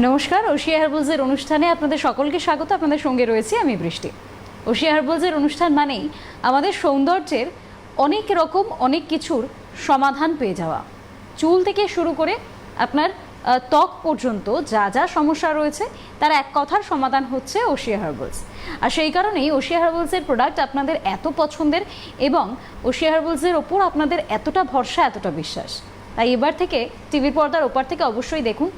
নমস্কার, ওশিয়া হার্বালসের অনুষ্ঠানে আপনাদের সকলকে স্বাগত। আপনাদের সঙ্গে রয়েছি আমি বৃষ্টি। ওশিয়া হার্বালসের অনুষ্ঠান মানেই আমাদের সৌন্দর্যের অনেক রকম অনেক কিছুর সমাধান পেয়ে যাওয়া। চুল থেকে শুরু করে আপনার ত্বক পর্যন্ত যা যা সমস্যা রয়েছে তার এক কথার সমাধান হচ্ছে ওশিয়া হার্বালস। আর সেই কারণেই ওশিয়া হার্বালসের প্রোডাক্ট আপনাদের এত পছন্দের এবং ওশিয়া হার্বালসের ওপর আপনাদের এতটা ভরসা, এতটা বিশ্বাস। তাই এবার থেকে টিভির পর্দার ওপার থেকে অবশ্যই দেখুন,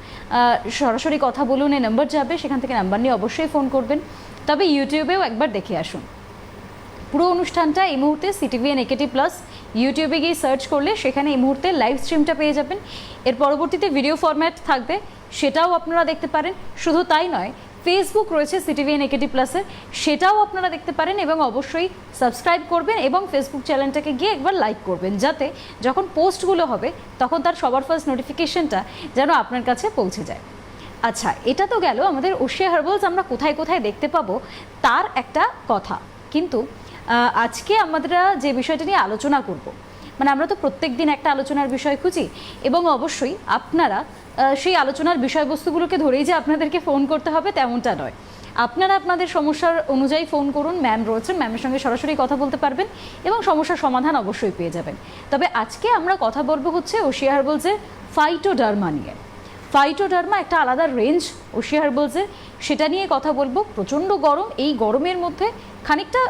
সরাসরি কথা বলুন, এই নাম্বার যাবে, সেখান থেকে নাম্বার নিয়ে অবশ্যই ফোন করবেন। তবে ইউটিউবেও একবার দেখে আসুন। পুরো অনুষ্ঠানটা এই মুহূর্তে সিটিভিএন একেটি প্লাস ইউটিউবে গিয়ে সার্চ করলে সেখানে এই মুহূর্তে লাইভ স্ট্রিমটা পেয়ে যাবেন। এর পরবর্তীতে ভিডিও ফরম্যাট থাকবে, সেটাও আপনারা দেখতে পারেন। শুধু তাই নয়, ফেসবুক রয়েছে সিটিভিএন একেটি প্লাসের, সেটাও আপনারা দেখতে পারেন এবং অবশ্যই সাবস্ক্রাইব করবেন এবং ফেসবুক চ্যানেলটাকে গিয়ে একবার লাইক করবেন, যাতে যখন পোস্টগুলো হবে তখন তার সবার ফার্স্ট নোটিফিকেশনটা যেন আপনার কাছে পৌঁছে যায়। আচ্ছা, এটা তো গেল আমাদের ওশিয়া হার্বালস আমরা কোথায় কোথায় দেখতে পাবো তার একটা কথা। কিন্তু আজকে আমরা যে বিষয়টা নিয়ে আলোচনা করব, মানে আমরা তো প্রত্যেক দিন একটা আলোচনার বিষয় খুঁজি এবং অবশ্যই আপনারা সেই আলোচনার বিষয়বস্তুগুলোকে ধরেই যে আপনাদেরকে ফোন করতে হবে তেমনটা নয়। আপনারা আপনাদের সমস্যার অনুযায়ী ফোন করুন, ম্যাম রয়েছেন, ম্যামের সঙ্গে সরাসরি কথা বলতে পারবেন এবং সমস্যার সমাধান অবশ্যই পেয়ে যাবেন। তবে আজকে আমরা কথা বলবো হচ্ছে ওশিয়া হার্বালসের ফাইটোডার্মা নিয়ে। ফাইটোডার্মা একটা আলাদা রেঞ্জ ওশিয়া হার্বালসের, সেটা নিয়ে কথা বলবো। প্রচণ্ড গরম, এই গরমের মধ্যে খানিকটা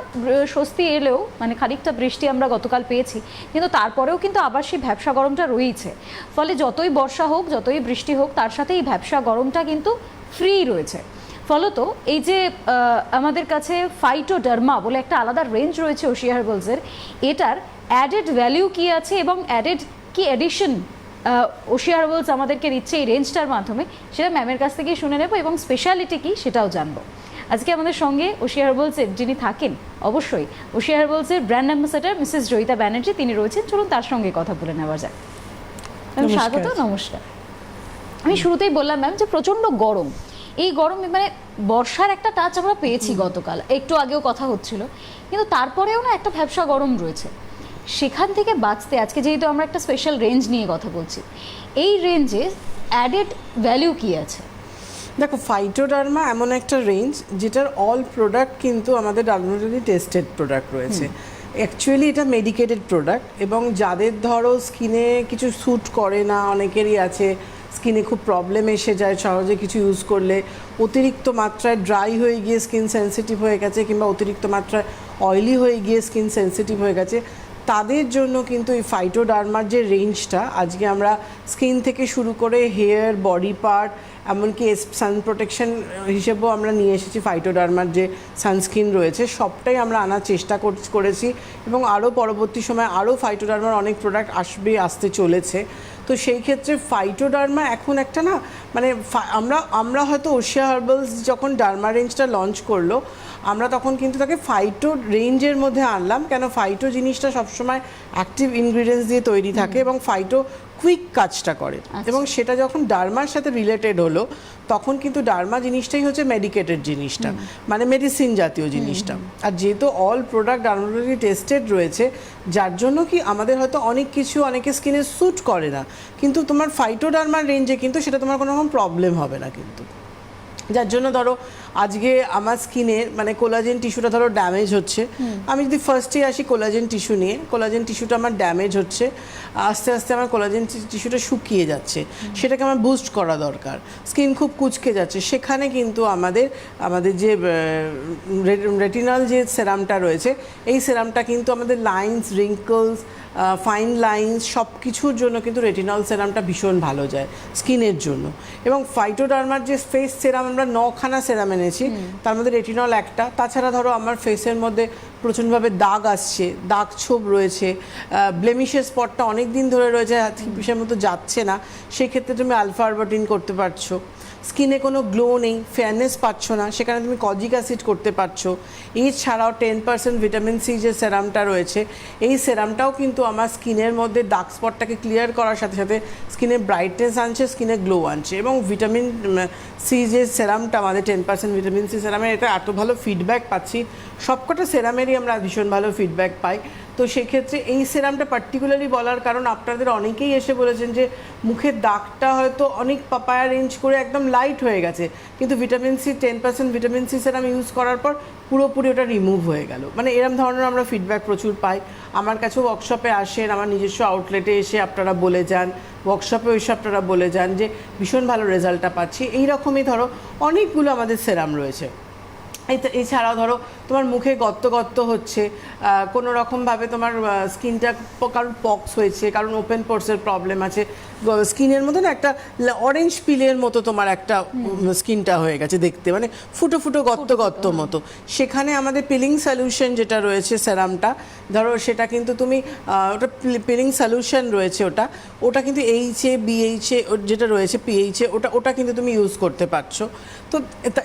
স্বস্তি এলেও, মানে খানিকটা বৃষ্টি আমরা গতকাল পেয়েছি, কিন্তু তারপরেও কিন্তু আবার সেই ভ্যাপসা গরমটা রয়েছে। ফলে যতই বর্ষা হোক, যতই বৃষ্টি হোক, তার সাথে এই ভ্যাপসা গরমটা কিন্তু ফ্রি রয়েছে। ফলত এই যে আমাদের কাছে ফাইটোডার্মা বলে একটা আলাদা রেঞ্জ রয়েছে ওশিয়া হার্বালসের, এটার অ্যাডেড ভ্যালু কী আছে এবং অ্যাডেড কি এডিশন ওশিয়া হার্বালস আমাদেরকে দিচ্ছে এই রেঞ্জটার মাধ্যমে, সেটা ম্যামের কাছ থেকেই শুনে নেব এবং স্পেশালিটি কী সেটাও জানবো। আজকে আমাদের সঙ্গে ওশিয়া হার্বালসের যিনি থাকেন, অবশ্যই ওশিয়া হার্বালসের brand ambassador Mrs Joyita Banerjee, তিনি রয়েছেন। চলুন তার সঙ্গে কথা বলে নেওয়া যাক। ম্যাম স্বাগত, নমস্কার। আমি শুরুতেই বললাম ম্যাম যে প্রচণ্ড গরম, এই গরমে মানে বর্ষার একটা টাচ আমরা পেয়েছি গতকাল, একটু আগেও কথা হচ্ছিল, কিন্তু তারপরেও না একটা ভ্যাপসা গরম রয়েছে। সেখান থেকে বাঁচতে আজকে যেহেতু আমরা একটা স্পেশাল রেঞ্জ নিয়ে কথা বলছি, এই রেঞ্জে অ্যাডেড ভ্যালু কী আছে? দেখো, ফাইটোডার্মা এমন একটা রেঞ্জ যেটার অল প্রোডাক্ট কিন্তু আমাদের ডার্মাটোলজি টেস্টেড প্রোডাক্ট রয়েছে। অ্যাকচুয়ালি এটা মেডিকেটেড প্রোডাক্ট এবং যাদের ধরো স্কিনে কিছু স্যুট করে না, অনেকেরই আছে স্কিনে খুব প্রবলেম এসে যায় সহজে কিছু ইউজ করলে, অতিরিক্ত মাত্রায় ড্রাই হয়ে গিয়ে স্কিন সেন্সিটিভ হয়ে গেছে কিংবা অতিরিক্ত মাত্রায় অয়েলি হয়ে গিয়ে স্কিন সেন্সিটিভ হয়ে গেছে, তাদের জন্য কিন্তু এই ফাইটোডার্মার যে রেঞ্জটা আজকে আমরা স্কিন থেকে শুরু করে হেয়ার, বডি পার্ট, এমনকি সান প্রোটেকশন হিসেবেও আমরা নিয়ে এসেছি। ফাইটোডার্মার যে সানস্ক্রিন রয়েছে সবটাই আমরা আনার চেষ্টা করেছি এবং আরও পরবর্তী সময় আরও ফাইটোডার্মার অনেক প্রোডাক্ট আসতে চলেছে। তো সেই ক্ষেত্রে ফাইটোডার্মা এখন একটা না, মানে আমরা হয়তো ওশিয়া হার্বালস যখন ডার্মা রেঞ্জটা লঞ্চ করলো, আমরা তখন কিন্তু তাকে ফাইটো রেঞ্জের মধ্যে আনলাম। কেন? ফাইটো জিনিসটা সবসময় অ্যাক্টিভ ইনগ্রিডিয়েন্টস দিয়ে তৈরি থাকে এবং ফাইটো কুইক কাজটা করে, এবং সেটা যখন ডার্মার সাথে রিলেটেড হলো তখন কিন্তু ডার্মা জিনিসটাই হচ্ছে মেডিকেটেড জিনিসটা, মানে মেডিসিন জাতীয় জিনিসটা। আর যেহেতু অল প্রোডাক্ট ডার্মাটোলজি টেস্টেড রয়েছে, যার জন্য কি আমাদের হয়তো অনেক কিছু অনেকের স্কিনে স্যুট করে না, কিন্তু তোমার ফাইটোডার্মার রেঞ্জে কিন্তু সেটা তোমার কোনো রকম প্রবলেম হবে না। কিন্তু যার জন্য ধরো আজকে আমার স্কিনে মানে কোলাজেন টিস্যুটা ধরো ড্যামেজ হচ্ছে, আমি যদি ফার্স্টে আসি কোলাজেন টিস্যু নিয়ে, কোলাজেন টিস্যুটা আমার ড্যামেজ হচ্ছে, আস্তে আস্তে আমার কোলাজেন টিস্যুটা শুকিয়ে যাচ্ছে, সেটাকে আমার বুস্ট করা দরকার। স্কিন খুব কুঁচকে যাচ্ছে, সেখানে কিন্তু আমাদের যে রেটিনল যে সেরামটা রয়েছে, এই সেরামটা কিন্তু আমাদের লাইন্স, রিঙ্কলস, ফাইন লাইন্স সব কিছুর জন্য কিন্তু রেটিনল সেরামটা ভীষণ ভালো যায় স্কিনের জন্য। এবং ফাইটোডার্মার যে ফেস সেরাম আমরা 9খানা সেরাম এনেছি, তার মধ্যে রেটিনল একটা। তাছাড়া ধরো আমার ফেসের মধ্যে প্রচণ্ডভাবে দাগ আসছে, দাগ ছোপ রয়েছে, ব্লেমিশের স্পটটা অনেক দিন ধরে রয়েছে, হিপিসের মতো যাচ্ছে না, সেই ক্ষেত্রে তুমি আলফা আরবাটিন করতে পারছো। স্কিনে কোনো গ্লো নেই, ফেয়ারনেস পাচ্ছ না, সেখানে তুমি কজিক অ্যাসিড করতে পারছো। এছাড়াও 10% ভিটামিন সি যে সেরামটা রয়েছে, এই সেরামটাও কিন্তু আমার স্কিনের মধ্যে ডার্ক স্পটটাকে ক্লিয়ার করার সাথে সাথে স্কিনে ব্রাইটনেস আনছে, স্কিনে গ্লো আনছে। এবং ভিটামিন সি যে সেরামটা আমাদের 10% ভিটামিন সি সেরামের, এটা এত ভালো ফিডব্যাক পাচ্ছি, সবকটা সেরামেরই আমরা ভীষণ ভালো ফিডব্যাক পাই। তো সেক্ষেত্রে এই সিরামটা পার্টিকুলারলি বলার কারণ আপনাদের অনেকেই এসে বলেছেন যে মুখের দাগটা হয়তো অনেক পাপায়া রেঞ্জ করে একদম লাইট হয়ে গেছে, কিন্তু vitamin C 10% vitamin C serum use করার পর পুরোপুরি ওটা রিমুভ হয়ে গেল। মানে এরম ধরনের আমরা ফিডব্যাক প্রচুর পাই। আমার কাছেও ওয়ার্কশপে আসেন, আমার নিজস্ব আউটলেটে এসে আপনারা বলে যান, ওয়ার্কশপে এসে আপনারা বলে যান যে ভীষণ ভালো রেজাল্টটা পাচ্ছি। এইরকমই ধরো অনেকগুলো আমাদের সেরাম রয়েছে। এছাড়াও ধরো তোমার মুখে গর্ত গর্ত হচ্ছে, কোনো রকমভাবে তোমার স্কিনটা, কারণ পক্স হয়েছে, কারণ ওপেন পোর্সের প্রবলেম আছে, স্কিনের মধ্যে না একটা অরেঞ্জ পিলের মতো তোমার একটা স্কিনটা হয়ে গেছে দেখতে, মানে ফুটো ফুটো গর্ত গর্ত মতো, সেখানে আমাদের পিলিং সলিউশন যেটা রয়েছে সেরামটা, ধরো সেটা কিন্তু তুমি ওটা পিলিং সলিউশন রয়েছে, ওটা কিন্তু এইচএ বিএইচএ যেটা রয়েছে পিএইচএ, ওটা কিন্তু তুমি ইউজ করতে পারছো। তো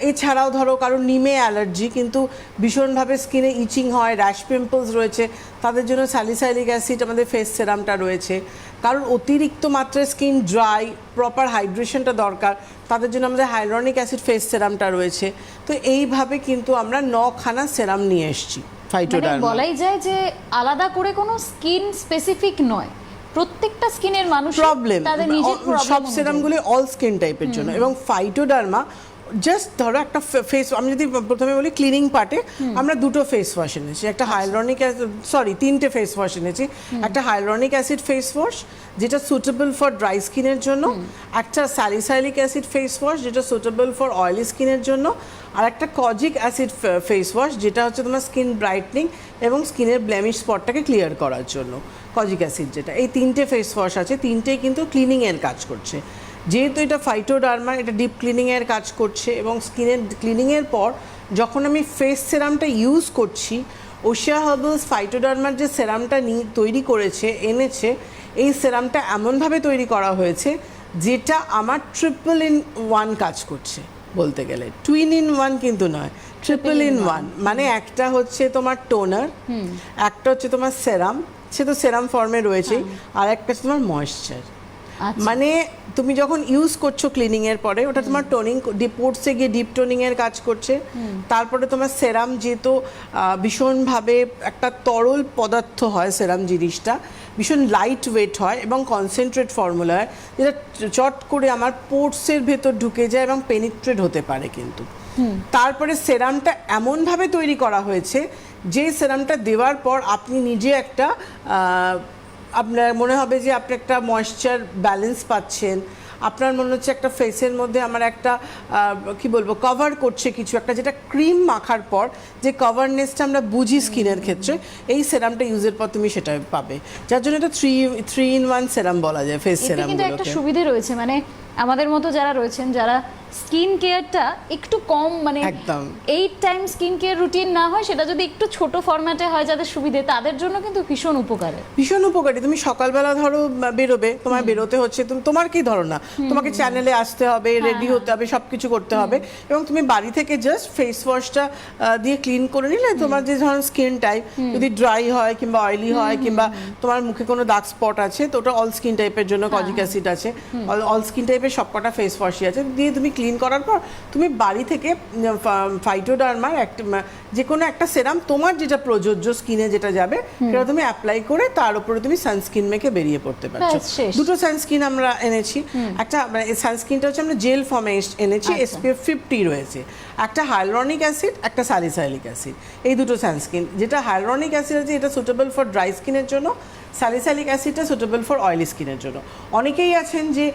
এছাড়াও ধরো কারণ নিমে অ্যালার্জি, কিন্তু ভীষণভাবে স্কিনে ইচিং হয়, র্যাশ পিম্পলস রয়েছে, তাদের জন্য স্যালিসাইলিক অ্যাসিড আমাদের ফেস সেরামটা রয়েছে। কারণ অতিরিক্ত মাত্রায় স্কিন ড্রাই, প্রপার হাইড্রেশনটা দরকার, তাদের জন্য আমাদের হাইলোরনিক অ্যাসিড ফেস সেরামটা রয়েছে। তো এইভাবে কিন্তু আমরা 9খানা সেরাম নিয়ে এসেছি ফাইটোডার্মা। বলাই যায় যে আলাদা করে কোনো স্কিন স্পেসিফিক নয়, প্রত্যেকটা স্কিনের মানুষ প্রবলেম, তাদের নিজের সব সেরামগুলি অল স্কিন টাইপের জন্য। এবং ফাইটোডার্মা জাস্ট ধরো একটা ফেস, আমি যদি প্রথমে বলি ক্লিনিং পার্টে আমরা 2টো ফেস ওয়াশ এনেছি, একটা হাইলোরনিক সরি 3টে ফেস ওয়াশ এনেছি। একটা হাইলোরনিক অ্যাসিড ফেস ওয়াশ যেটা সুটেবল ফর ড্রাই স্কিনের জন্য, একটা স্যালিসাইলিক অ্যাসিড ফেস ওয়াশ যেটা সুটেবল ফর অয়েলি স্কিনের জন্য, আর একটা কজিক অ্যাসিড ফেস ওয়াশ যেটা হচ্ছে তোমার স্কিন ব্রাইটনিং এবং স্কিনের ব্লেমিশ স্পটটাকে ক্লিয়ার করার জন্য, কজিক অ্যাসিড যেটা। এই 3টে ফেস ওয়াশ আছে, 3টেই কিন্তু ক্লিনিংয়ের কাজ করছে। যেহেতু এটা ফাইটোডার্মা, এটা ডিপ ক্লিনিংয়ের কাজ করছে, এবং স্কিনের ক্লিনিংয়ের পর যখন আমি ফেস সেরামটা ইউজ করছি, ওশিয়া হার্বালস ফাইটোডার্মার যে সেরামটা তৈরি করেছে এনেছে, এই সেরামটা এমনভাবে তৈরি করা হয়েছে যেটা আমার 3-in-1 কাজ করছে বলতে গেলে। 2-in-1 কিন্তু নয়, 3-in-1, মানে একটা হচ্ছে তোমার টোনার, একটা হচ্ছে তোমার সেরাম, সে তো সেরাম ফর্মে রয়েছেই, আর একটা হচ্ছে তোমার ময়েশ্চার। মানে তুমি যখন ইউজ করছো ক্লিনিং এর পরে, ওটা তোমার টোনিং, ডিপ পোর্টসে গিয়ে ডিপ টোনিং এর কাজ করছে। তারপরে তোমার সেরাম যেহেতু ভীষণভাবে একটা তরল পদার্থ হয়, সেরাম জিনিসটা ভীষণ লাইট ওয়েট হয় এবং কনসেন্ট্রেট ফর্মুলা হয়, যেটা চট করে আমার পোর্টসের ভেতর ঢুকে যায় এবং পেনিট্রেট হতে পারে। কিন্তু তারপরে সেরামটা এমনভাবে তৈরি করা হয়েছে যে সেরামটা দেওয়ার পর আপনি নিজে একটা আপনার মনে হবে যে আপনি একটা ময়েশ্চার ব্যালেন্স পাচ্ছেন, আপনার মনে হচ্ছে একটা ফেসের মধ্যে আমার একটা কি বলবো কভার করছে কিছু একটা, যেটা ক্রিম মাখার পর যে কভারনেসটা আমরা বুঝি স্কিনের ক্ষেত্রে, এই সেরামটা ইউজের পর তুমি সেটা পাবে। যার জন্য এটা 3-in-1 সেরাম বলা যায় ফেস সেরাম। কিন্তু একটা সুবিধা রয়েছে, মানে আমাদের মতো যারা রয়েছেন, যারা স্কিন কেয়ারটা একটু কম, মানে একদম 8 টাইম স্কিন কেয়ার রুটিন না হয়, সেটা যদি একটু ছোট ফরম্যাটে হয় যাদের সুবিধে, তাদের জন্য কিন্তু ভীষণ উপকারী। ভীষণ উপকারী। তুমি সকালবেলা ধরো বেরোবে, তোমার বেরোতে হচ্ছে, তোমার কি ধরো না, তোমাকে চ্যানেলে আসতে হবে, রেডি হতে হবে, সবকিছু করতে হবে, এবং তুমি বাড়ি থেকে জাস্ট ফেস ওয়াশটা দিয়ে ক্লিন করে নিলে, তোমার যে ধরনের স্কিন টাইপ যদি ড্রাই হয় কিংবা অয়েলি হয় কিংবা তোমার মুখে কোনো ডার্ক স্পট আছে, তো ওটা অল স্কিন টাইপের জন্য কজিক অ্যাসিড আছে, অল স্কিন টাইপের সবকটা ফেস ওয়াশই আছে, দিয়ে তুমি ক্লিন করার পর তুমি বাড়ি থেকে ফাইটোডার্মার একটা যে কোনো একটা সেরাম তোমার যেটা প্রযোজ্য স্কিনে যেটা যাবে সেটা তুমি অ্যাপ্লাই করে তার উপরে তুমি সানস্ক্রিন মেখে বেরিয়ে পড়তে পারছো। দুটো সানস্ক্রিন আমরা এনেছি, একটা সানস্ক্রিনটা হচ্ছে আমরা জেল ফর্মে এনেছি, SPF 50 রয়েছে, একটা হাইলোরনিক অ্যাসিড, একটা স্যালিসাইলিক অ্যাসিড, এই দুটো সানস্ক্রিন। যেটা হাইলোরনিক অ্যাসিড আছে এটা সুটেবল ফর ড্রাই স্কিনের জন্য, স্যালিসাইলিক অ্যাসিডটা সুটেবল ফর অয়েলি স্কিনের জন্য। অনেকেই আছেন যে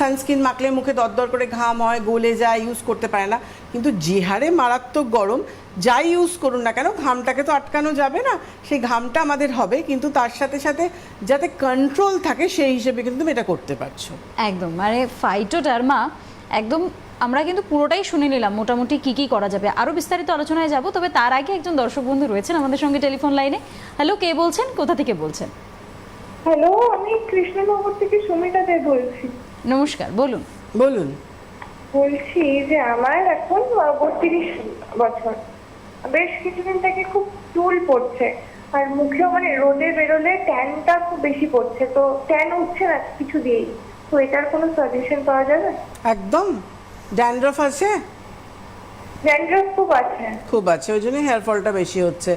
সানস্ক্রিন মাখলে মুখে দরদর করে ঘাম হয়, গলে যায়, ইউজ করতে পারে না, কিন্তু যে হারে মারাত্মক গরম, যাই ইউজ করুন না কেন ঘামটাকে তো আটকানো যাবে না, সেই ঘামটা আমাদের হবে, কিন্তু তার সাথে সাথে যাতে কন্ট্রোল থাকে সেই হিসেবে কিন্তু তুমি এটা করতে পারছো। একদম, মানে ফাইটোডার্মা একদম আমরা কিন্তু পুরোটাই শুনে নিলাম মোটামুটি কি কি করা যাবে, আরো বিস্তারিত আলোচনায় যাব, তবে তার আগে একজন দর্শক বন্ধু রয়েছেন আমাদের সঙ্গে টেলিফোন লাইনে। হ্যালো, কে বলছেন, কোথা থেকে বলছেন? হ্যালো, আমি কৃষ্ণনগর থেকে সুমিতা দে বলছি। নমস্কার, বলুন। বলুন। বলছি যে আমার এখন 32 বছর, বেশ কিছুদিন থেকে খুব চুল পড়ছে, আর মুখেও মানে রোদে বেরোলে ট্যানটা খুব বেশি পড়ছে, তো ট্যান উঠছে না কিছু দিয়েই, তো এটার কোনো সলিউশন পাওয়া যাবে? একদম। ড্যান্ড্রফ আছে? ড্যান্ড্রফ খুব আছে। খুব আছে, ওই জন্য হেয়ার ফলটা বেশি হচ্ছে।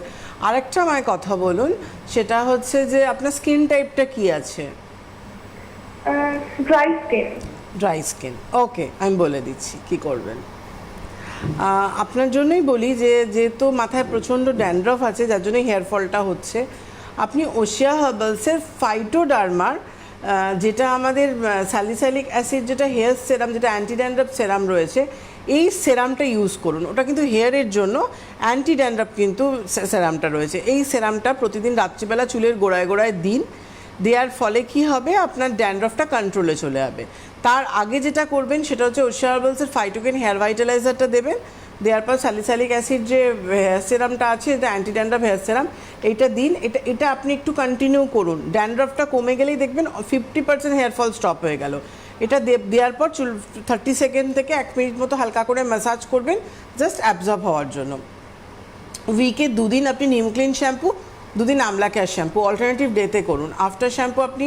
আরেকটা আমায় কথা বলুন, সেটা হচ্ছে যে আপনার স্কিন টাইপটা কি আছে? Dry skin. ড্রাই স্কিন, ওকে, আমি বলে দিচ্ছি কি করবেন। আপনার জন্যই বলি যে যেহেতু মাথায় প্রচণ্ড ড্যান্ড্রফ আছে, যার জন্য হেয়ার ফলটা হচ্ছে, আপনি ওশিয়া হার্বালসের ফাইটোডার্মার যেটা আমাদের স্যালিসাইলিক অ্যাসিড, যেটা হেয়ার সেরাম, যেটা অ্যান্টি ড্যান্ড্রফ সেরাম রয়েছে, এই সেরামটা ইউজ করুন। ওটা কিন্তু হেয়ারের জন্য অ্যান্টি ড্যান্ড্রফ কিন্তু সেরামটা রয়েছে। এই সেরামটা প্রতিদিন রাত্রিবেলা চুলের গোড়ায় গোড়ায় দিন। দেওয়ার ফলে কি হবে, আপনার ড্যান্ড্রফটা কন্ট্রোলে চলে যাবে। তার আগে যেটা করবেন সেটা হচ্ছে ওশিয়া হার্বালসের ফাইটোকেন হেয়ার ভাইটালাইজারটা দেবেন। দেওয়ার পর স্যালিসাইলিক অ্যাসিড যে হেয়ার সেরামটা আছে, এটা অ্যান্টি ড্যান্ড্রফ হেয়ার সেরাম, এইটা দিন। এটা আপনি একটু কন্টিনিউ করুন। ড্যান্ড্রফটা কমে গেলেই দেখবেন 50% হেয়ার ফল স্টপ হয়ে গেল। এটা দেওয়ার পর চুল 30 সেকেন্ড থেকে 1 মিনিট মতো হালকা করে ম্যাসাজ করবেন, জাস্ট অ্যাবজর্ব হওয়ার জন্য। উইকে 2 দিন আপনি নিম ক্লিন শ্যাম্পু, 2 দিন আমলা কেয়ার শ্যাম্পু অল্টারনেটিভ ডেতে করুন। আফটার শ্যাম্পু আপনি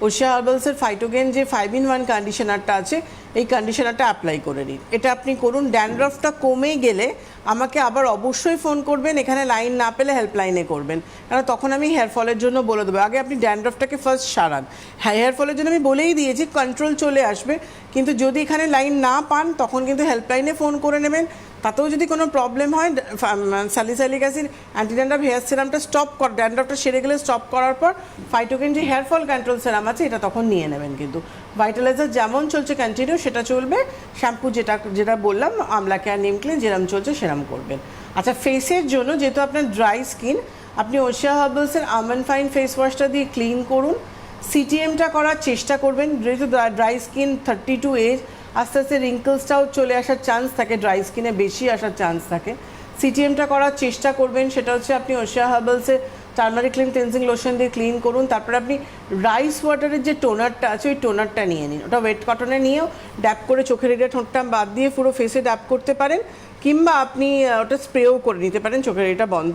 ওশিয়া হার্বালসের ফাইটোগেন যে 5-in-1 কন্ডিশনারটা আছে, এই কন্ডিশনারটা অ্যাপ্লাই করে নিন। এটা আপনি করুন। ড্যান্ড্রফটা কমে গেলে আমাকে আবার অবশ্যই ফোন করবেন। এখানে লাইন না পেলে হেল্পলাইনে করবেন, কারণ তখন আমি হেয়ার ফলের জন্য বলে দেবো। আগে আপনি ড্যান্ড্রফটাকে ফার্স্ট সারান। হেয়ার ফলের জন্য আমি বলেই দিয়েছি কন্ট্রোল চলে আসবে, কিন্তু যদি এখানে লাইন না পান তখন কিন্তু হেল্পলাইনে ফোন করে নেবেন। তাতেও যদি কোনো প্রবলেম হয়, salicylic acid anti dandruff hair সিরামটা স্টপ ড্যান্ড্রফটা সেরে গেলে স্টপ করার পর ফাইটোকেন যে হেয়ার ফল কন্ট্রোল সিরাম আছে, এটা তখন নিয়ে নেবেন। কিন্তু ভাইটালাইজার যেমন চলছে কন্টিনিউ সেটা চলবে। শ্যাম্পু যেটা বললাম আমলা কেয়ার নিম ক্লিন যেরম চলছে সেরম করবেন। আচ্ছা, ফেসের জন্য যেহেতু আপনার ড্রাই স্কিন, আপনি ওশিয়া হার্বালসের আমন্ড ফাইন ফেস ওয়াশটা দিয়ে ক্লিন করুন। সিটিএমটা করার চেষ্টা করবেন, যেহেতু ড্রাই স্কিন 32 এজ, আস্তে আস্তে রিঙ্কলসটাও চলে আসার চান্স থাকে, ড্রাই স্কিনে বেশি আসার চান্স থাকে। সিটিএমটা করার চেষ্টা করবেন। সেটা হচ্ছে আপনি ওশিয়া হার্বালসের টার্মারিক ক্লিন ক্লিনজিং লোশন দিয়ে ক্লিন করুন। তারপরে আপনি রাইস ওয়াটারের যে টোনারটা আছে, ওই টোনারটা নিয়ে নিন। ওটা ওয়েট কটনে নিয়েও ড্যাপ করে চোখের এরিয়া ঠোঁটটা বাদ দিয়ে পুরো ফেসে ড্যাপ করতে পারেন, কিংবা আপনি ওটা স্প্রেও করে নিতে পারেন।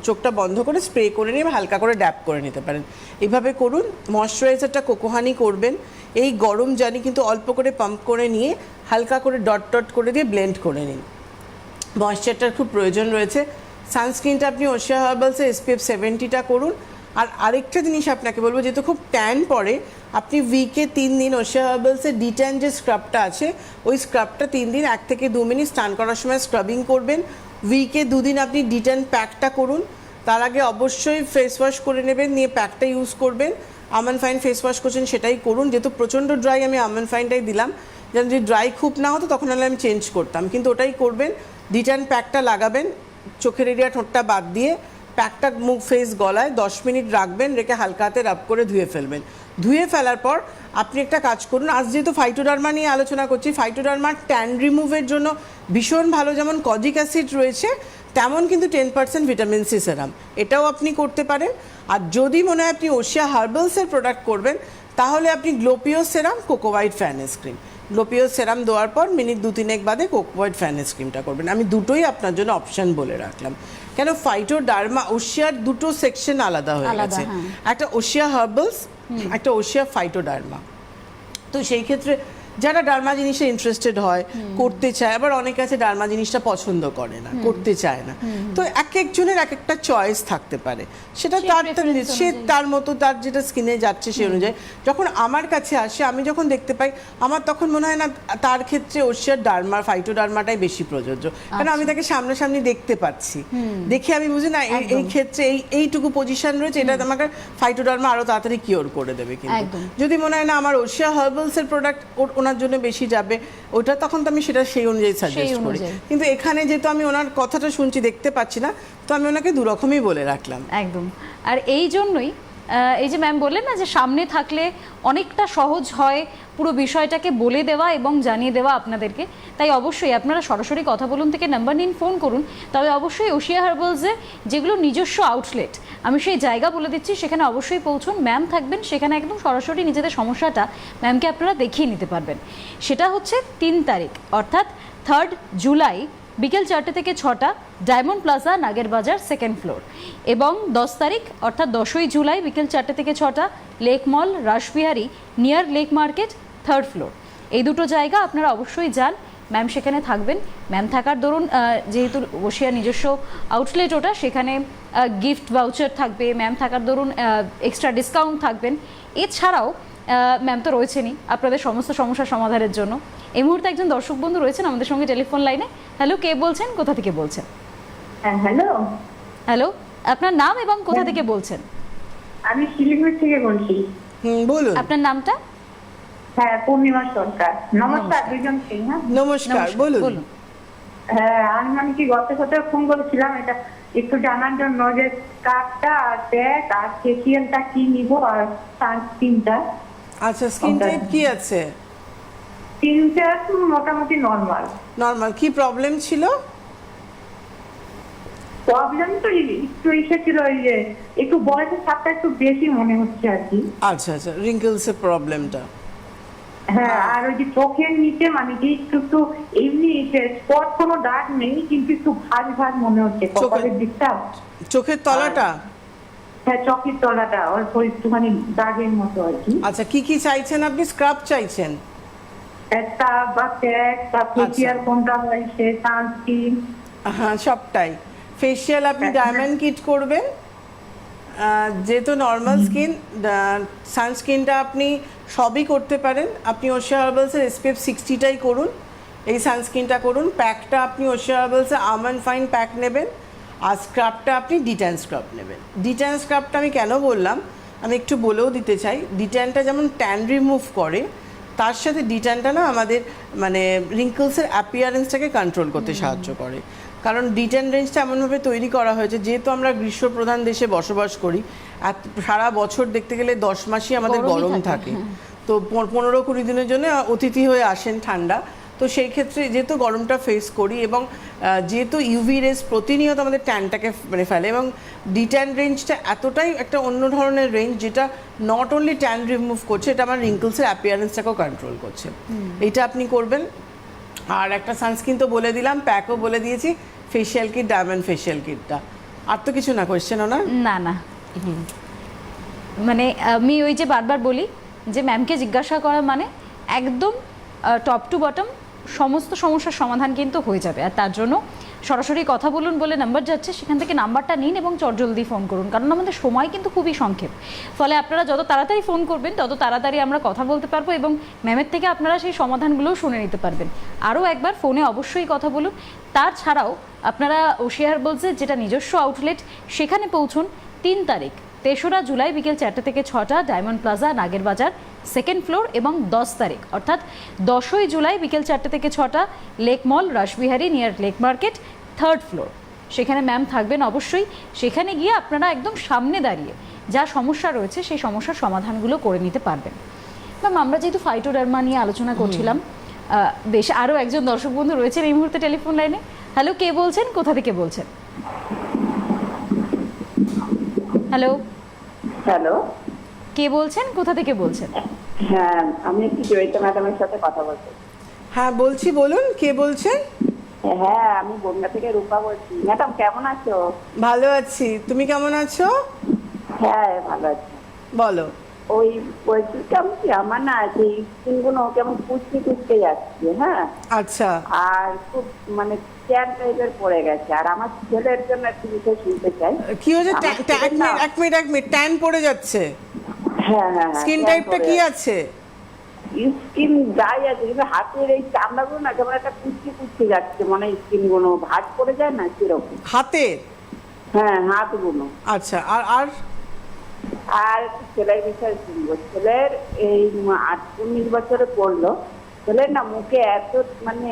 চোখটা বন্ধ করে স্প্রে করে নিয়ে হালকা করে ড্যাপ করে নিতে পারেন। এইভাবে করুন। ময়শ্চারাইজারটা কোকোহানি করবেন। এই গরম জানি কিন্তু অল্প করে পাম্প করে নিয়ে হালকা করে ডট ডট করে দিয়ে ব্লেন্ড করে নিন। ময়েশ্চারটার খুব প্রয়োজন রয়েছে। সানস্ক্রিনটা আপনি ওশিয়া হার্বালসের SPF 70টা করুন। আর আরেকটা জিনিস আপনাকে বলবো, যেহেতু খুব ট্যান পড়ে, আপনি উইকে 3 দিন ওশিয়া হার্বালসের ডিট্যান যে স্ক্রাবটা আছে, ওই স্ক্রাবটা 3 দিন 1 থেকে 2 মিনিট স্নান করার সময় স্ক্রাবিং করবেন। উইকে 2 দিন আপনি ডিট্যান প্যাকটা করুন। তার আগে অবশ্যই ফেস ওয়াশ করে নেবেন, নিয়ে প্যাকটা ইউজ করবেন। আমন্ড ফাইন ফেস ওয়াশ করছেন সেটাই করুন। যেহেতু প্রচণ্ড ড্রাই, আমি আমন্ড ফাইনটাই দিলাম। যেন যদি ড্রাই খুব না হতো তখন হলে আমি চেঞ্জ করতাম, কিন্তু ওটাই করবেন। ডিট্যান প্যাকটা লাগাবেন চোখের এরিয়া ঠোঁটটা বাদ দিয়ে। প্যাকটা মুখ ফেস গলায় 10 মিনিট রাখবেন, রেখে হালকা হাতে রাব করে ধুয়ে ফেলবেন। ধুয়ে ফেলার পর আপনি একটা কাজ করুন। আজ যেহেতু ফাইটোডার্মা নিয়ে আলোচনা করছি, ফাইটোডার্মার ট্যান রিমুভের জন্য ভীষণ ভালো, যেমন কজিক অ্যাসিড রয়েছে তেমন কিন্তু 10% ভিটামিন সি সেরাম, এটাও আপনি করতে পারেন। আর যদি মনে হয় আপনি ওশিয়া হার্বালসের প্রোডাক্ট করবেন, তাহলে আপনি গ্লোপিও সেরাম, কোকোভাইট ফ্যানেস ক্রিম, গ্লোপিও সেরাম দেওয়ার পর মিনিট 2-3 বাদে কোকোভাইট ফ্যানেস ক্রিমটা করবেন। আমি দুটোই আপনার জন্য অপশান বলে রাখলাম, কেন ফাইটোডার্মা ওশিয়ার দুটো সেকশন আলাদা হয়ে গেছে। একটা ওশিয়া হার্বালস, একটা ওশিয়া ফাইটোডার্মা। তো সেই ক্ষেত্রে যারা ডার্মা জিনিসে ইন্টারেস্টেড হয়, করতে চায়, আবার অনেকে আছে ডার্মা জিনিসটা পছন্দ করে না, করতে চায় না। তো এক একজনের এক একটা চয়েস থাকতে পারে, সেটা সে তার মতো তার যেটা স্কিনে যাচ্ছে সেই অনুযায়ী। যখন আমার কাছে আসে, আমি যখন দেখতে পাই, আমার তখন মনে হয় না তার ক্ষেত্রে ওশিয়ার ডার্মা ফাইটোডার্মাটাই বেশি প্রযোজ্য, কারণ আমি তাকে সামনাসামনি দেখতে পাচ্ছি, দেখে আমি বুঝি না এই ক্ষেত্রে এইটুকু পজিশন রয়েছে, এটা আমাকে ফাইটোডার্মা আরো তাড়াতাড়ি কিওর করে দেবে। কিন্তু যদি মনে হয় না আমার ওশিয়া হার্বালসের প্রোডাক্ট ওনার জন্য বেশি যাবে, ওটা তখন তো আমি সেটা সেই অনুযায়ী সাজেস্ট করি। কিন্তু এখানে যেহেতু আমি ওনার কথাটা শুনছি, দেখতে পাচ্ছি না, তো আমি ওনাকে দুরকমই বলে রাখলাম। একদম। আর এই জন্যই এই যে ম্যাম বললেন না, যে সামনে থাকলে অনেকটা সহজ হয় পুরো বিষয়টাকে বলে দেওয়া এবং জানিয়ে দেওয়া আপনাদেরকে। তাই অবশ্যই আপনারা সরাসরি কথা বলুন থেকে নাম্বার নিন, ফোন করুন। তবে অবশ্যই ওশিয়া হার্বালসে যেগুলো নিজস্ব আউটলেট, আমি সেই জায়গা বলে দিচ্ছি, সেখানে অবশ্যই পৌঁছুন। ম্যাম থাকবেন সেখানে, একদম সরাসরি নিজেদের সমস্যাটা ম্যামকে আপনারা দেখিয়ে নিতে পারবেন। সেটা হচ্ছে 3 তারিখ অর্থাৎ 3 জুলাই বিকেল 4টে থেকে 6টা, ডায়মন্ড প্লাজা, নাগের বাজার, 2nd ফ্লোর। এবং 10 তারিখ অর্থাৎ 10ই জুলাই বিকেল 4টে থেকে 6টা, lake mall, Rashbehari, near lake market, 3rd floor. এই দুটো জায়গা আপনারা অবশ্যই যান, ম্যাম সেখানে থাকবেন। ম্যাম থাকার দরুন যেহেতু ওশিয়ার নিজস্ব আউটলেট ওটা, সেখানে গিফট ভাউচার থাকবে, ম্যাম থাকার দরুন এক্সট্রা ডিসকাউন্ট থাকবেন। এছাড়াও ম্যাম তো রয়েছেনই আপনাদের সমস্ত সমস্যার সমাধানের জন্য। এই মুহূর্তে একজন দর্শক বন্ধু রয়েছেন আমাদের সঙ্গে টেলিফোন লাইনে। হ্যালো, কে বলছেন, কোথা থেকে বলছেন? হ্যাঁ, হ্যালো, হ্যালো, আপনার নাম এবং কোথা থেকে বলছেন? আমি শিলিগুড়ি থেকে বলছি। বলুন। আপনার নামটা? হ্যাঁ, পূর্ণিমা সরকার। নমস্কার নমস্কার। দুজনকে। হ্যাঁ, নমস্কার, বলুন। হ্যাঁ, আমি মানে কি গত সপ্তাহে ফোন করেছিলাম এটা একটু জানার জন্য যে কার্ডটা আর প্যাক আর ফেসিয়ালটা কি নিব আর সানস্ক্রিনটা। আচ্ছা, স্কিন টাইপ কি আছে? তিনটা মোটামুটি নর্মাল। নর্মাল। কি প্রবলেম ছিল? প্রবলেম তো একটু এসেছিল, ওই যে একটু বয়সের ছাপটা একটু বেশি মনে হচ্ছে আর কি। আচ্ছা আচ্ছা, রিঙ্কেলসের প্রবলেমটা। হ্যাঁ, আর ওই যে চোখের নিচে মানে কি একটু একটু এমনি স্পট কোনো দাগ নেই, কিন্তু একটু ভাজ ভাজ মনে হচ্ছে কপালের দিকটা। চোখের তলাটা? হ্যাঁ, চোখের তলাটা অল্প একটুখানি দাগের মতো আর কি। আচ্ছা, কি কি চাইছেন আপনি? স্ক্রাব চাইছেন? একটা বা প্যাক বা ফেসিয়াল কোনটা হয়, সে সানস্ক্রিন। হ্যাঁ, সবটাই। ফেসিয়াল আপনি ডায়মন্ড কিট করবেন, যেহেতু নর্মাল স্কিন। সানস্ক্রিনটা আপনি সবই করতে পারেন। আপনি ওশিয়া হার্বালসের SPF 60টাই করুন, এই সানস্ক্রিনটা করুন। প্যাকটা আপনি ওশিয়া হার্বালসের আমন্ড ফাইন প্যাক নেবেন, আর স্ক্রাবটা আপনি ডিট্যান স্ক্রাব নেবেন। ডিট্যান স্ক্রাবটা আমি কেন বললাম আমি একটু বলেও দিতে চাই। ডিট্যানটা যেমন ট্যান রিমুভ করে, তার সাথে ডিট্যানটা না আমাদের মানে রিঙ্কলসের অ্যাপিয়ারেন্সটাকে কন্ট্রোল করতে সাহায্য করে। কারণ ডিট্যান রেঞ্জটা এমনভাবে তৈরি করা হয়েছে, যেহেতু আমরা গ্রীষ্মপ্রধান দেশে বসবাস করি, সারা বছর দেখতে গেলে 10 মাসই আমাদের গরম থাকে। তো 15-20 দিনের জন্য অতিথি হয়ে আসেন ঠান্ডা। তো সেই ক্ষেত্রে যেহেতু গরমটা ফেস করি এবং যেহেতু ইউভি রেস প্রতিনিয়ত আমাদের ট্যানটাকে মানে ফেলে, এবং ডিট্যান রেঞ্জটা এতটাই একটা অন্য ধরনের রেঞ্জ, যেটা নট অনলি ট্যান রিমুভ করছে, এটা আমার রিঙ্কলসের অ্যাপিয়ারেন্সটাকেও কন্ট্রোল করছে। এইটা আপনি করবেন। আর একটা সানস্ক্রিন তো বলে দিলাম, প্যাকও বলে দিয়েছি, ফেসিয়াল কিট, ডায়মন্ড ফেসিয়াল কিটটা। আর তো কিছু না? কোয়েশ্চেন না? না, মানে আমি ওই যে বারবার বলি যে ম্যামকে জিজ্ঞাসা করা মানে একদম টপ টু বটম সমস্ত সমস্যার সমাধান কিন্তু হয়ে যাবে। আর তার জন্য সরাসরি কথা বলুন বলে নাম্বার যাচ্ছে, সেখান থেকে নাম্বারটা নিন এবং চটজলদি ফোন করুন, কারণ আমাদের সময় কিন্তু খুবই সংক্ষেপ। ফলে আপনারা যত তাড়াতাড়ি ফোন করবেন তত তাড়াতাড়ি আমরা কথা বলতে পারবো এবং ম্যামের থেকে আপনারা সেই সমাধানগুলোও শুনে নিতে পারবেন। আরও একবার ফোনে অবশ্যই কথা বলুন। তাছাড়াও আপনারা ওশিয়া হার্বালসের যেটা নিজস্ব আউটলেট, সেখানে পৌঁছুন 3 তারিখ 3রা জুলাই বিকেল 4টা থেকে 6টা, ডায়মন্ড প্লাজা, নাগের বাজার, 2nd ফ্লোর। এবং 10 তারিখ অর্থাৎ 10ই জুলাই বিকেল 4টা থেকে 6টা, lake mall, Rashbehari near lake market, 3rd floor. সেখানে ম্যাম থাকবেন অবশ্যই। সেখানে গিয়ে আপনারা একদম সামনে দাঁড়িয়ে যা সমস্যা রয়েছে সেই সমস্যার সমাধানগুলো করে নিতে পারবেন। ম্যাম, আমরা যেহেতু ফাইটোডার্মা নিয়ে আলোচনা করছিলাম, বেশ আরও একজন দর্শক বন্ধু রয়েছেন এই মুহূর্তে টেলিফোন লাইনে। হ্যালো, কে বলছেন, কোথা থেকে বলছেন? হ্যালো, হ্যালো, কে বলছেন, কোথা থেকে বলছেন? হ্যাঁ, আমি একটু জয়িতা ম্যাডামের সাথে কথা বলতে। হ্যাঁ বলছি, বলুন। কে বলছেন? হ্যাঁ, আমি বনগা থেকে রূপা বলছি। ম্যাডাম কেমন আছো? ভালো আছি, তুমি কেমন আছো? হ্যাঁ, ভালো আছি। বলো। ওই বলছি কেমন কি আমার না সেই স্কিনগুলো কেমন কুচকে কুচকে যাচ্ছে। হ্যাঁ, আচ্ছা, আর খুব মানে ট্যান টাইপের পড়ে গেছে। আর আমার ছেলের জন্য একটু বিষয় শুনতে চাই। কি হয়েছে? আমার ছেলের না- এক মিনিট, ট্যান পড়ে যাচ্ছে। হ্যাঁ হ্যাঁ, স্কিন tan টাইপটা পড়ে কি যাচ্ছে। আছে? স্কিন ড্রাই আছে, কিন্তু হাতের এই চামড়াগুলো না কেমন একটা কুচকে কুচকে যাচ্ছে, মানে স্কিন গুলো ভাঁজ পড়ে যায় না সেরকম। হাতে? হ্যাঁ, হাতগুলো। আচ্ছা, আর আর আর ছেলের বিষয় শুনবো। ছেলের এই 19 বছরে পড়লো। ছেলের না মুখে এত মানে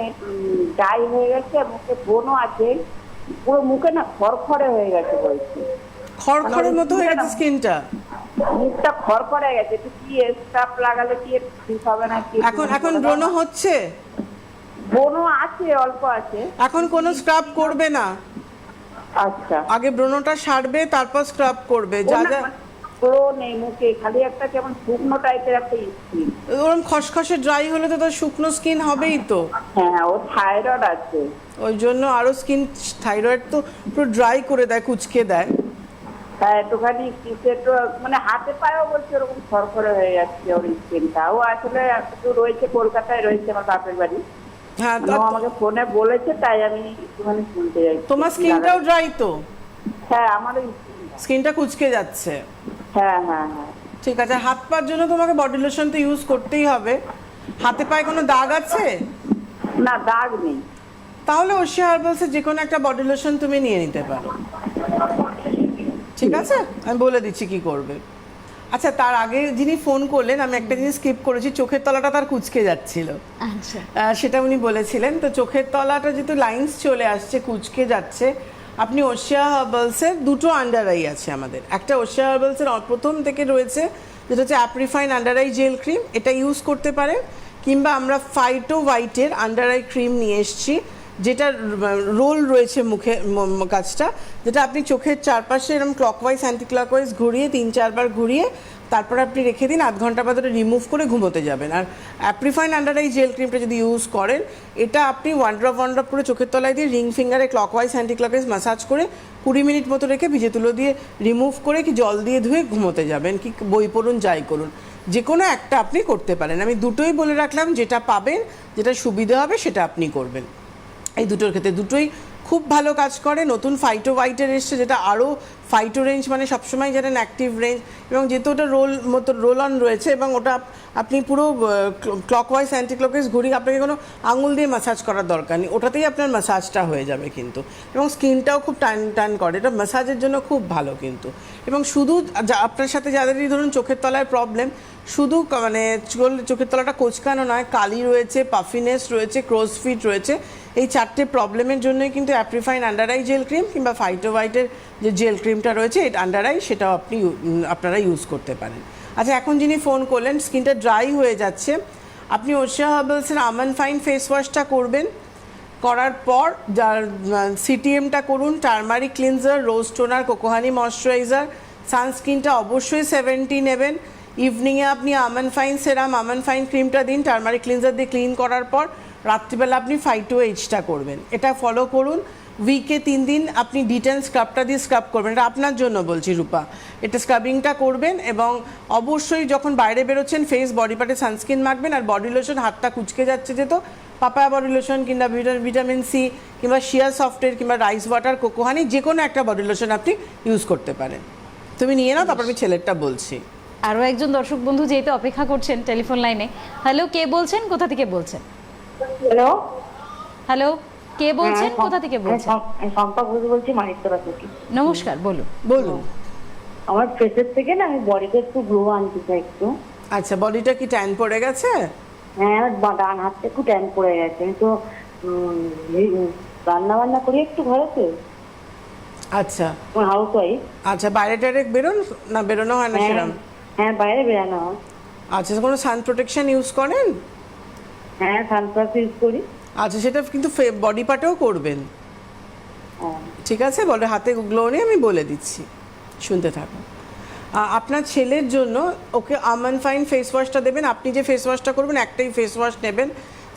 ডাই হয়ে গেছে, মুখে বোনও আছে, পুরো মুখে না খড়খড়ে হয়ে গেছে বলছে। খড়খড়ের মতো হয়ে গেছে স্কিনটা? মুখটা খড়খড়ে গেছে। একটু কি স্টাফ লাগালে কি ঠিক হবে না কি? এখন ব্রণ হচ্ছে? বোনও আছে, অল্প আছে। এখন কোনো স্ক্রাব করবে না, আচ্ছা, আগে ব্রণটা সারবে তারপর স্ক্রাব করবে। যা যা পুরো নেই মুখে, খালি একটা কেমন শুকনো টাইপের একটা স্কিন। ওরকম খসখসে ড্রাই হলে তো তার শুকনো স্কিন হবেই তো। হ্যাঁ, ও থাইরয়েড আছে। ওই জন্য আরো স্কিন, থাইরয়েড তো পুরো ড্রাই করে দেয়, কুচকে দেয়। হ্যাঁ, একটুখানি কিছু একটু মানে হাতে পায়েও বলছে ওরকম খড়খড়ে হয়ে যাচ্ছে ওর স্কিনটা। ও আসলে একটু রয়েছে কলকাতায়, রয়েছে আমার বাপের বাড়ি। হ্যাঁ, মানে ও আমাকে ফোনে বলেছে, তাই আমি একটুখানি শুনতে যাই। তোমার স্কিনটাও ড্রাই তো, হ্যাঁ আমার স্কিনটা কুচকে যাচ্ছে। হ্যাঁ হ্যাঁ হ্যাঁ। ঠিক আছে, হাত পার জন্য তোমাকে বডি লোশন তো ইউজ করতেই হবে। হাতে পায়ে কোনো দাগ আছে? না, দাগ নেই। তাহলে ওশিয়া হার্বালসের যে কোনো একটা বডি লোশন তুমি নিয়ে নিতে পারো। ঠিক আছে, আমি বলে দিচ্ছি কি করবে। আচ্ছা, তার আগে যিনি ফোন করলেন, আমি একটা জিনিস স্কিপ করেছি, চোখের তলাটা তার কুচকে যাচ্ছিল। আচ্ছা, সেটা উনি বলেছিলেন। তো চোখের তলাটা যেহেতু লাইন্স চলে আসছে, কুচকে যাচ্ছে, আপনি ওশিয়া হার্বালসের দুটো আন্ডার আই আছে আমাদের। একটা ওশিয়া হার্বালসের প্রথম থেকে রয়েছে, যেটা হচ্ছে অ্যাপ্রিফাইন আন্ডার আই জেল ক্রিম, এটা ইউজ করতে পারেন। কিংবা আমরা ফাইটো হোয়াইটের আন্ডার আই ক্রিম নিয়ে এসেছি, যেটা রোল রয়েছে মুখে কাজটা, যেটা আপনি চোখের চারপাশে এরকম ক্লকওয়াইজ অ্যান্টি ক্লকওয়াইজ ঘুরিয়ে 3-4 বার ঘুরিয়ে তারপর আপনি রেখে দিন, 1/2 ঘন্টা বাদে রিমুভ করে ঘুমোতে যাবেন। আর অ্যাপ্রিফাইন আন্ডার আই জেল ক্রিমটা যদি ইউজ করেন, এটা আপনি 1 ড্রপ করে চোখের তলায় দিয়ে রিং ফিঙ্গারে ক্লকওয়াইজ অ্যান্টি ক্লকওয়াইজ ম্যাসাজ করে 20 মিনিট মতো রেখে ভিজে তুলো দিয়ে রিমুভ করে কি জল দিয়ে ধুয়ে ঘুমোতে যাবেন, কি বই পড়ুন যাই করুন, যে কোনো একটা আপনি করতে পারেন। আমি দুটোই বলে রাখলাম, যেটা পাবেন, যেটা সুবিধা হবে সেটা আপনি করবেন। এই দুটোর ক্ষেত্রে দুটোই খুব ভালো কাজ করে। নতুন ফাইটো হোয়াইটের এসছে, যেটা আরও ফাইটো রেঞ্জ, মানে সবসময় জানেন অ্যাক্টিভ রেঞ্জ, এবং যেহেতু ওটা রোল অন রয়েছে, এবং ওটা আপনি পুরো ক্লকওয়াইজ অ্যান্টি ক্লকওয়াইজ ঘুরিয়ে, আপনাকে কোনো আঙুল দিয়ে ম্যাসাজ করার দরকার নেই, ওটাতেই আপনার ম্যাসাজটা হয়ে যাবে কিন্তু। এবং স্কিনটাও খুব টান করে, এটা ম্যাসাজের জন্য খুব ভালো কিন্তু। এবং শুধু আপনার সাথে যাদেরই ধরুন চোখের তলায় প্রবলেম, শুধু মানে চোখের তলাটা কোচকানো নয়, কালি রয়েছে, পাফিনেস রয়েছে, ক্রোজ ফিট রয়েছে, এই 4টে প্রবলেমের জন্যই কিন্তু অ্যাপ্রিফাইন আন্ডার আই জেল ক্রিম কিংবা ফাইটো হোয়াইটের যে জেল ক্রিমটা রয়েছে এটা আন্ডার আই, সেটাও আপনারা ইউজ করতে পারেন। আচ্ছা, এখন যিনি ফোন করলেন, স্কিনটা ড্রাই হয়ে যাচ্ছে, আপনি ওশিয়া হার্বালসের আমন্ড ফাইন ফেস ওয়াশটা করবেন। করার পর যার সিটিএমটা করুন, টার্মারিক ক্লিনজার, রোজ টোনার, কোকোহানি ময়শ্চারাইজার, সানস্ক্রিনটা অবশ্যই 70 নেবেন। ইভিনিংয়ে আপনি আমন্ড ফাইন সেরাম, আমন্ড ফাইন ক্রিমটা দিন, টার্মারিক ক্লিনজার দিয়ে ক্লিন করার পর রাত্রিবেলা আপনি ফাইটো এইচটা করবেন। এটা ফলো করুন। উইকে 3 দিন আপনি ডিটেন স্ক্রাবটা দিয়ে স্ক্রাব করবেন, এটা আপনার জন্য বলছি রূপা, এটা স্ক্রাবিংটা করবেন। এবং অবশ্যই যখন বাইরে বেরোচ্ছেন ফেস বডি পার্টে সানস্ক্রিন মাখবেন। আর বডি লোশন, হাতটা কুচকে যাচ্ছে যেহেতু, পাপায়া বডি লোশন কিংবা ভিটামিন সি কিংবা শিয়া সফটের কিংবা রাইস ওয়াটার, কোকোহানি, যে কোনো একটা বডি লোশন আপনি ইউজ করতে পারেন। তুমি নিয়ে নাও, তারপর আমি ছেলেরটা বলছি। আরও একজন দর্শক বন্ধু যেহেতু অপেক্ষা করছেন টেলিফোন লাইনে। হ্যালো, কে বলছেন, কোথা থেকে বলছেন? হ্যালো, হ্যালো, কে বলছেন, কোথা থেকে বলছেন? শম্পা ঘোষ বলছি, মানিকতলা থেকে। নমস্কার, বলুন। বলুন। আমার ফেসের থেকে না, আমি বডিতে একটু গ্লো আনতে চাই একটু। আচ্ছা, বডিটা কি ট্যান পড়ে গেছে? হ্যাঁ, আমার ডান হাতটা একটু ট্যান পড়ে গেছে। আমি তো রান্না বান্না করি একটু ঘরেতে, আচ্ছা হাউস ওয়াইফ। আচ্ছা, বাইরে টাইরে বেরোন না? বেরোনো হয় না সেরকম? হ্যাঁ, বাইরে বেরানো হয়। আচ্ছা, কোনো সান প্রোটেকশন ইউজ করেন? হ্যাঁ, সানপ্লাস ইউজ করি। আচ্ছা, সেটা কিন্তু বডি পার্টেও করবেন, ঠিক আছে? বলে হাতে গ্লো নিয়ে আমি বলে দিচ্ছি, শুনতে থাকুন। আপনার ছেলের জন্য ওকে আমন্ড ফাইন ফেস ওয়াশটা দেবেন। আপনি যে ফেস ওয়াশটা করবেন একটাই ফেস ওয়াশ নেবেন।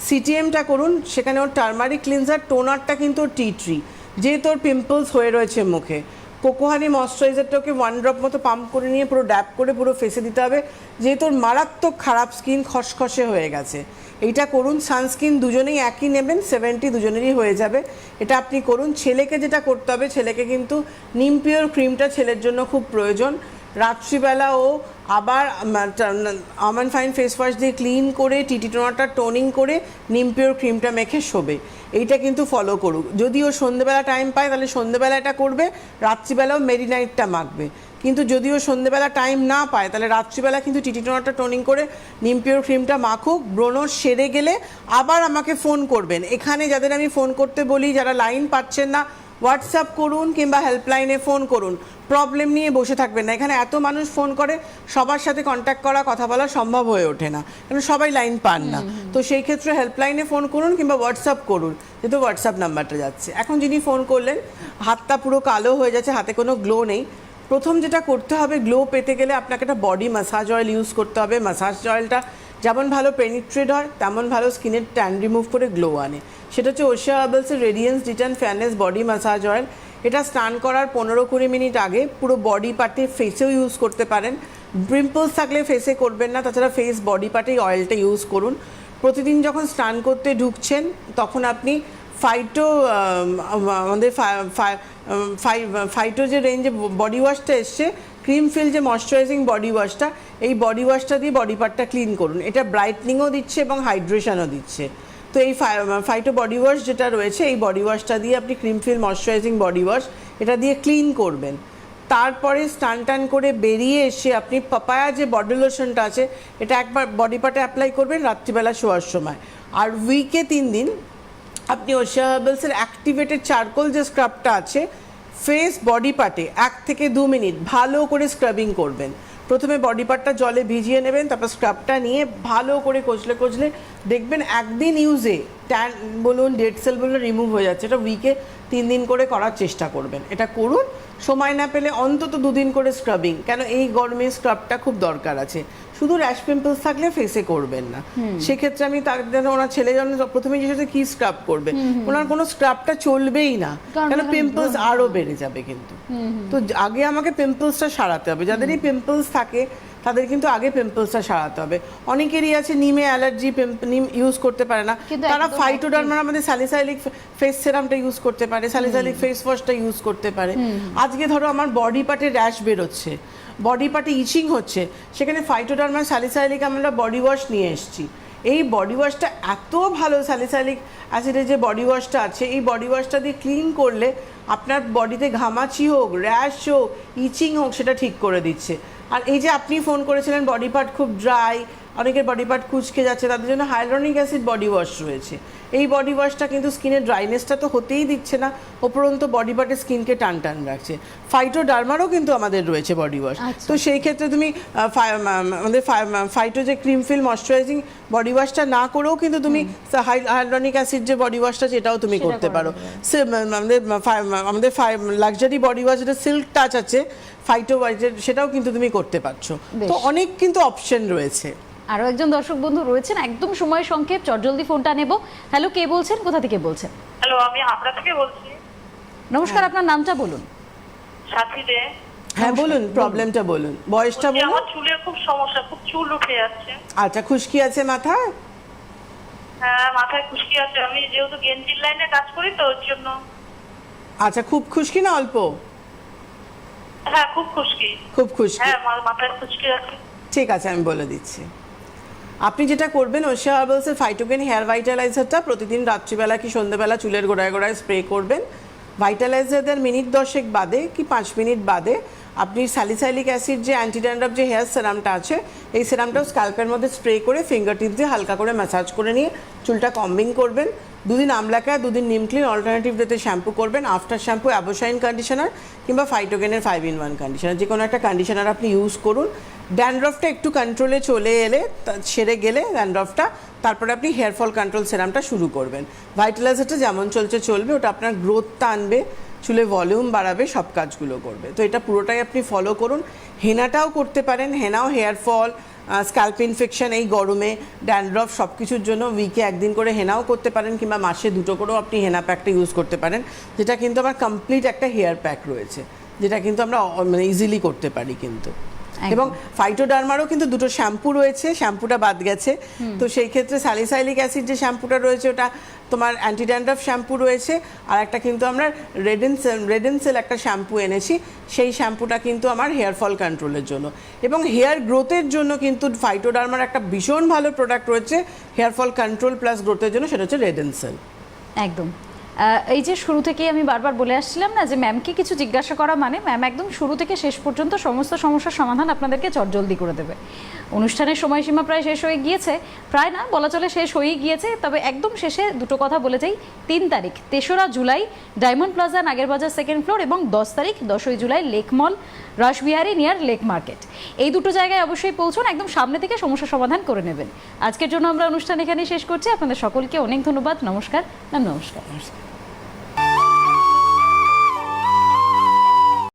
সিটিএমটা করুন, সেখানে ওর টার্মারিক ক্লিনজার, টোনারটা কিন্তু ওর টি ট্রি, যেহেতু ওর পিম্পলস হয়ে রয়েছে মুখে। কোকোহানি ময়শ্চারাইজারটা ওকে 1 ড্রপ মতো পাম্প করে নিয়ে পুরো ড্যাপ করে পুরো ফেসে দিতে হবে, যেহেতু ওর মারাত্মক খারাপ স্কিন, খসখসে হয়ে গেছে। এইটা করুন। সানস্ক্রিন দুজনেই একই নেবেন, 70 দুজনেরই হয়ে যাবে, এটা আপনি করুন। ছেলেকে যেটা করতে হবে, ছেলেকে কিন্তু নিম পিওর ক্রিমটা ছেলের জন্য খুব প্রয়োজন। রাত্রিবেলা ও আবার আমন্ড ফাইন ফেস ওয়াশ দিয়ে ক্লিন করে টিটি টোনারটা টোনিং করে নিম পিওর ক্রিমটা মেখে শোবে, এইটা কিন্তু ফলো করুক। যদি ও সন্ধ্যেবেলা টাইম পায় তাহলে সন্ধ্যেবেলা এটা করবে, রাত্রিবেলাও মেরিনাইটটা মাখবে। কিন্তু যদি ও সন্ধ্যেবেলা টাইম না পায় তাহলে রাত্রিবেলা কিন্তু টিটি টোনারটা টোনিং করে নিম পিওর ক্রিমটা মাখুক। ব্রণ সেরে গেলে আবার আমাকে ফোন করবেন। এখানে যাদের আমি ফোন করতে বলি, যারা লাইন পাচ্ছেন না, হোয়াটসঅ্যাপ করুন কিংবা হেল্পলাইনে ফোন করুন। প্রবলেম নিয়ে বসে থাকবেন না, এখানে এত মানুষ ফোন করে, সবার সাথে কন্ট্যাক্ট করা, কথা বলা সম্ভব হয়ে ওঠে না, কারণ সবাই লাইন পান না। তো সেই ক্ষেত্রে হেল্পলাইনে ফোন করুন কিংবা হোয়াটসঅ্যাপ করুন, যেহেতু হোয়াটসঅ্যাপ নাম্বারটা যাচ্ছে। এখন যিনি ফোন করলেন, হাতটা পুরো কালো হয়ে যাচ্ছে, হাতে কোনো গ্লো নেই। প্রথম যেটা করতে হবে, গ্লো পেতে গেলে আপনাকে একটা বডি ম্যাসাজ অয়েল ইউজ করতে হবে। ম্যাসাজ অয়েলটা যেমন ভালো পেনিট্রেট হয়, তেমন ভালো স্কিনের ট্যান রিমুভ করে গ্লো আনে। সেটা হচ্ছে ওশিয়া হার্বালসের radiance return fairness body massage oil. এটা স্নান করার 15-20 মিনিট আগে পুরো বডি পার্টে, ফেসেও ইউজ করতে পারেন। পিম্পলস থাকলে ফেসে করবেন না, তাছাড়া ফেস বডি পার্টে অয়েলটা ইউজ করুন। প্রতিদিন যখন স্নান করতে ঢুকছেন তখন আপনি ফাইটো আমাদের ফাইটো যে রেঞ্জে বডি ওয়াশটা এসছে, ক্রিম ফিল যে ময়শ্চারাইজিং বডি ওয়াশটা, এই বডি ওয়াশটা দিয়ে বডি পার্টটা ক্লিন করুন। এটা ব্রাইটনিংও দিচ্ছে এবং হাইড্রেশনও দিচ্ছে। তো এই ফাইটো বডি ওয়াশ যেটা রয়েছে, এই বডি ওয়াশটা দিয়ে আপনি cream feel moisturizing body wash এটা দিয়ে ক্লিন করবেন। তারপরে স্নান টান করে বেরিয়ে এসে আপনি পাপায়া যে বডি লোশনটা আছে এটা একবার বডি পার্টে অ্যাপ্লাই করবেন রাত্রিবেলা শোয়ার সময়। আর উইকে 3 দিন আপনি ওশিয়া হার্বালসের অ্যাক্টিভেটেড চারকোল যে স্ক্রাবটা আছে, ফেস বডি পার্টে 1 থেকে 2 মিনিট ভালো করে স্ক্রাবিং করবেন। প্রথমে বডি পার্টটা জলে ভিজিয়ে নেবেন, তারপর স্ক্রাবটা নিয়ে ভালো করে কচলে দেখবেন একদিন ইউজে ট্যান বলুন, ডেড সেল বলুন রিমুভ হয়ে যাচ্ছে। এটা উইকে 3 দিন করে করার চেষ্টা করবেন। এটা করুন, সময় না পেলে অন্তত 2 দিন করে স্ক্রাবিং, কেন এই গরমে স্ক্রাবটা খুব দরকার আছে। শুধু র্যাশ পিম্পলস থাকলে ফেসে করবেন না। সেক্ষেত্রে আমি তাদের ওনার ছেলে যখন প্রথমে যে কি স্ক্রাব করবে, ওনার কোনো স্ক্রাবটা চলবেই না, কেন পিম্পলস আরও বেড়ে যাবে। কিন্তু তো আগে আমাকে পিম্পলসটা সারাতে হবে। যাদেরই পিম্পলস থাকে তাদের কিন্তু আগে পিম্পলসটা সারাতে হবে। অনেকেরই আছে নিমে অ্যালার্জি, নিম ইউজ করতে পারে না, তারা ফাইটোডার্মার আমাদের স্যালিসাইলিক ফেস সেরামটা ইউজ করতে পারে, স্যালিসাইলিক ফেস ওয়াশটা ইউজ করতে পারে। আজকে ধরো আমার বডি পার্টে র্যাশ বেরোচ্ছে, বডি পার্টে ইচিং হচ্ছে, সেখানে ফাইটোডার্মার স্যালিসাইলিক আমরা বডি ওয়াশ নিয়ে এসেছি। এই বডি ওয়াশটা এত ভালো, স্যালিসাইলিক অ্যাসিডের যে বডি ওয়াশটা আছে, এই বডি ওয়াশটা দিয়ে ক্লিন করলে আপনার বডিতে ঘামাচি হোক, র্যাশ হোক, ইচিং হোক, সেটা ঠিক করে দিচ্ছে। আর এই যে আপনি ফোন করেছিলেন বডি পার্ট খুব ড্রাই, অনেকের বডি পার্ট কুঁচকে যাচ্ছে, তাদের জন্য হাইলোনিক অ্যাসিড বডি ওয়াশ রয়েছে। এই বডি ওয়াশটা কিন্তু স্কিনের ড্রাইনেসটা তো হতেই দিচ্ছে না, উপরন্তু বডি পার্টের স্কিনকে টান রাখছে। ফাইটোডার্মারও কিন্তু আমাদের রয়েছে বডি ওয়াশ। তো সেই ক্ষেত্রে তুমি আমাদের ফাইটো যে ক্রিম ফিল ময়শ্চারাইজিং বডি ওয়াশটা না করেও কিন্তু তুমি হাইলোনিক অ্যাসিড যে বডি ওয়াশটা সেটাও তুমি করতে পারো। আমাদের লাক্সারি বডি ওয়াশ যেটা সিল্ক টাচ আছে ফাইটো ওয়াইজের, সেটাও কিন্তু তুমি করতে পারছো। তো অনেক কিন্তু অপশন রয়েছে। আরো একজন দর্শক বন্ধু রয়েছেন, একদম সময় সংক্ষেপ, চটজলদি ফোনটা নেব। হ্যালো, কে বলছেন, কোথা থেকে বলছেন? হ্যালো, আমি হাবড়া থেকে বলছি। নমস্কার, আপনার নামটা বলুন। সাথী দে। হ্যাঁ বলুন, প্রবলেমটা বলুন, বয়সটা বলুন। আমার চুলের খুব সমস্যা, খুব চুল উঠে যাচ্ছে। আচ্ছা, খুশকি আছে মাথায়? হ্যাঁ, মাথায় খুশকি আছে। আমি যেহেতু গেঞ্জির লাইনে কাজ করি তো ওর জন্য। আচ্ছা, খুব খুশকি না অল্প? হ্যাঁ, খুব খুশকি। খুব খুশকি? হ্যাঁ, মাথায় খুশকি আছে। ঠিক আছে, আমি বলে দিচ্ছি। আপনি যেটা করবেন, ওশিয়া হার্বালসের ফাইটোকেন হেয়ার ভাইটালাইজারটা প্রতিদিন রাত্রিবেলা কি সন্ধ্যেবেলা চুলের গোড়ায় গোড়ায় স্প্রে করবেন। ভাইটালাইজার দেওয়ার মিনিট 10 বাদে কি 5 মিনিট বাদে আপনি স্যালিসাইলিক অ্যাসিড যে অ্যান্টি ড্যান্ড্রাফ যে হেয়ার সেরামটা আছে, এই সেরামটাও স্ক্যাল্পের মধ্যে স্প্রে করে ফিঙ্গার টিপ দিয়ে হালকা করে ম্যাসাজ করে নিয়ে চুলটা কম্বিং করবেন। 2 দিন আমলাকা, 2 দিন নিম ক্লিন, অল্টারনেটিভ ডেতে শ্যাম্পু করবেন। আফটার শ্যাম্পু অ্যাবোসাইন কন্ডিশনার কিংবা ফাইটোকেনের 5-in-1 কন্ডিশনার, যে কোনো একটা কন্ডিশনার আপনি ইউজ করুন। ড্যান্ড্রফটা একটু কন্ট্রোলে চলে এলে, সেরে গেলে ড্যান্ড্রফটা, তারপরে আপনি হেয়ার ফল কন্ট্রোল সেরামটা শুরু করবেন। ভাইটালাইজারটা যেমন চলবে, ওটা আপনার গ্রোথটা আনবে, চুলে ভলিউম বাড়াবে, সব কাজগুলো করবে। তো এটা পুরোটাই আপনি ফলো করুন। হেনাটাও করতে পারেন, হেনাও হেয়ার ফল, স্ক্যাল্প ইনফেকশন, এই গরমে ড্যান্ড্রফ সব কিছুর জন্য উইকে 1 দিন করে হেনাও করতে পারেন, কিংবা মাসে 2টো করেও আপনি হেনা প্যাকটা ইউজ করতে পারেন, যেটা কিন্তু আমার কমপ্লিট একটা হেয়ার প্যাক রয়েছে, যেটা কিন্তু আমরা মানে ইজিলি করতে পারি কিন্তু। এবং ফাইটোডার্মারও কিন্তু 2টো শ্যাম্পু রয়েছে, শ্যাম্পুটা বাদ গেছে। তো সেই ক্ষেত্রে স্যালিসাইলিক অ্যাসিড যে শ্যাম্পুটা রয়েছে ওটা তোমার অ্যান্টি ড্যান্ড্রাফ শ্যাম্পু রয়েছে, আর একটা কিন্তু আমরা রেডেনসেল একটা শ্যাম্পু এনেছি, সেই শ্যাম্পুটা কিন্তু আমার হেয়ার ফল কন্ট্রোলের জন্য। এবং হেয়ার গ্রোথের জন্য কিন্তু ফাইটোডার্মার একটা ভীষণ ভালো প্রোডাক্ট রয়েছে হেয়ার ফল কন্ট্রোল প্লাস গ্রোথের জন্য, সেটা হচ্ছে রেডেনসেল। একদম। এই যে শুরু থেকেই আমি বারবার বলে আসছিলাম না যে ম্যামকে কিছু জিজ্ঞাসা করা মানে ম্যাম একদম শুরু থেকে শেষ পর্যন্ত সমস্ত সমস্যার সমাধান আপনাদেরকে চটজলদি করে দেবে। অনুষ্ঠানের সময়সীমা প্রায় শেষ হয়ে গিয়েছে, প্রায় না বলা চলে শেষ হয়েই গিয়েছে। তবে একদম শেষে 2টো কথা বলে যাই। 3 তারিখ 3রা জুলাই diamond plaza, Nagerbazar 2nd floor, এবং 10 তারিখ 10ই জুলাই lake mall, Rashbehari near lake market. এই 2টো জায়গায় অবশ্যই পৌঁছুন, একদম সামনে থেকে সমস্যা সমাধান করে নেবেন। আজকের জন্য আমরা অনুষ্ঠান এখানেই শেষ করছি। আপনাদের সকলকে অনেক ধন্যবাদ। নমস্কার ম্যাম। নমস্কার।